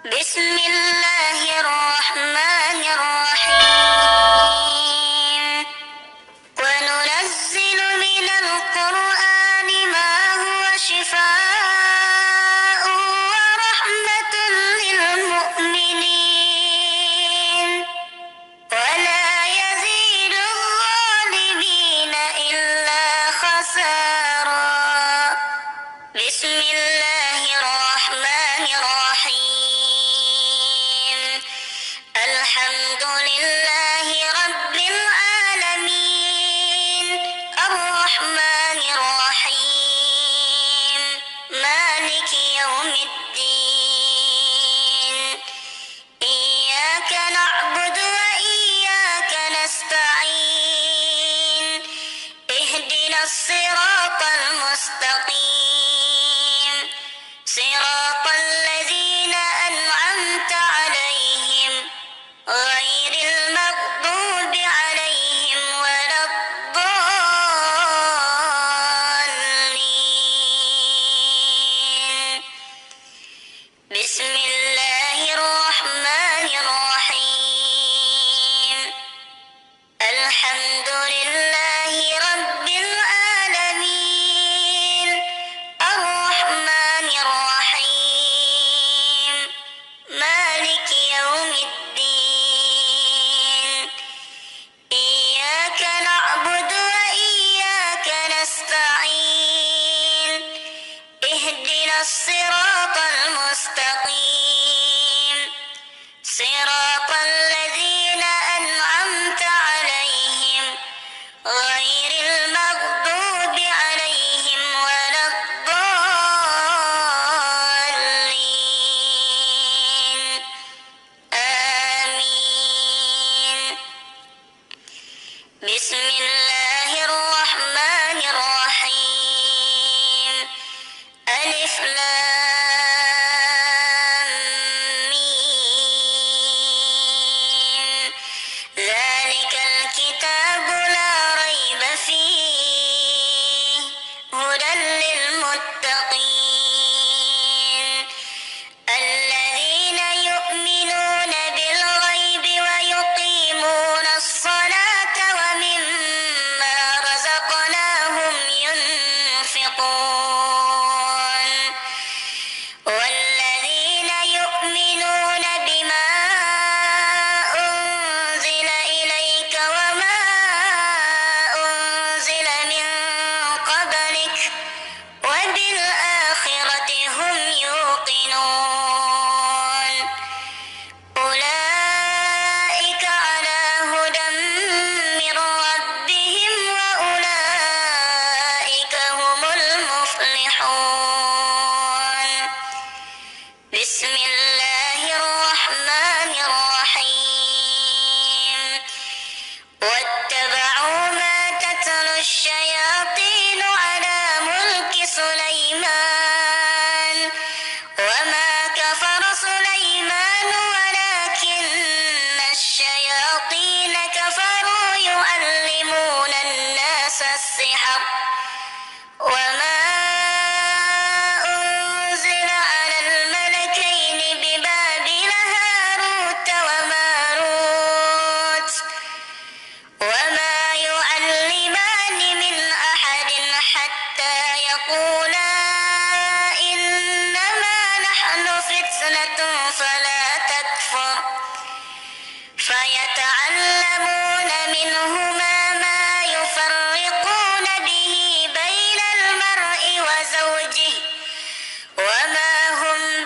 بسم الله الرحمن الرحيم وننزل من القرآن ما هو شفاء ورحمة للمؤمنين ولا يزيد الظالمين إلا خسارا. بسم الله الرحمن الرحيم الحمد لله رب العالمين الرحمن الرحيم مالك يوم الدين إياك نعبد وإياك نستعين اهدنا الصراط المستقيم صراط الذين أنعمت عليهم غير المغضوب عليهم ولا الضالين. بسم الله الرحمن الرحيم الحمد لله رب العالمين الرحمن الرحيم مالك يوم الدين إياك نعبد وإياك نستعين اهدنا الصراط المستقيم صراط الذين أنعمت عليهم غير المغضوب عليهم ولا الضالين. آمين. بسم الله الرحمن الرحيم ألف لام ميم ذلك الكتاب لا ريب فيه هدى للمتقين الذين يؤمنون بالغيب ويقيمون الصلاة ومما رزقناهم ينفقون والذين يؤمنون بما أنزل إليك وما أنزل من قبلك وبالآخرة هم يوقنون أولئك على هدى من ربهم وأولئك هم المفلحون. بسم الله الرحمن الرحيم واتبعوا ما تتلو الشياطين على ملك سليمان وما كفر سليمان ولكن الشياطين كفروا يعلمون الناس السحر وما أنزل على الملكين ببابل هاروت وماروت وما يعلمان من أحد حتى يقولا إنما نحن فتنة فلا تكفر فيتعلمون منهما ما يفرقون به بين المرء وزوجه وما هم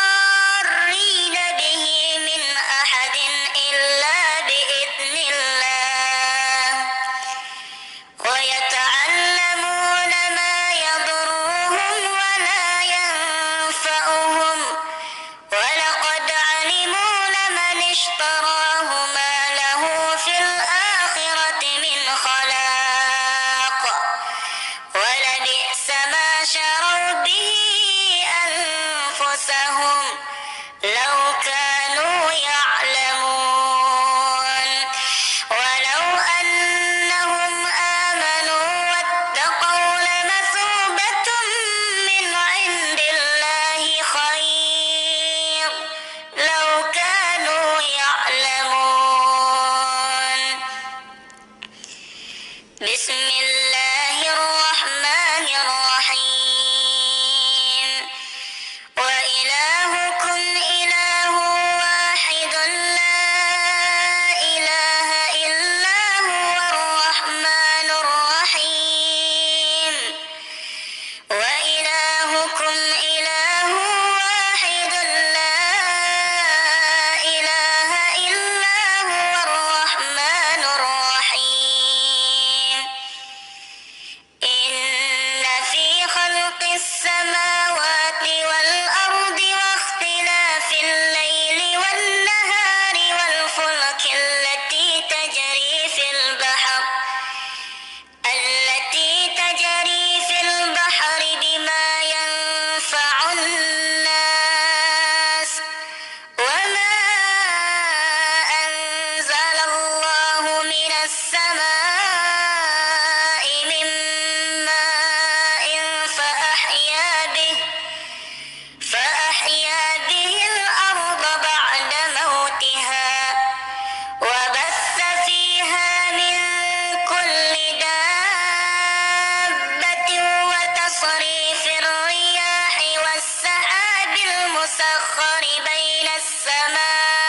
بضارين به من أحد إلا بإذن الله ويتعلمون ما يضرهم ولا ينفعهم ولقد علموا لمن اشتراه ما له في الآخرة من خلاق ولبئس ما شروا به أنفسهم لو كانوا يعلمون ولو أنهم آمنوا واتقوا لمثوبة من عند الله خير المسخر بين السماء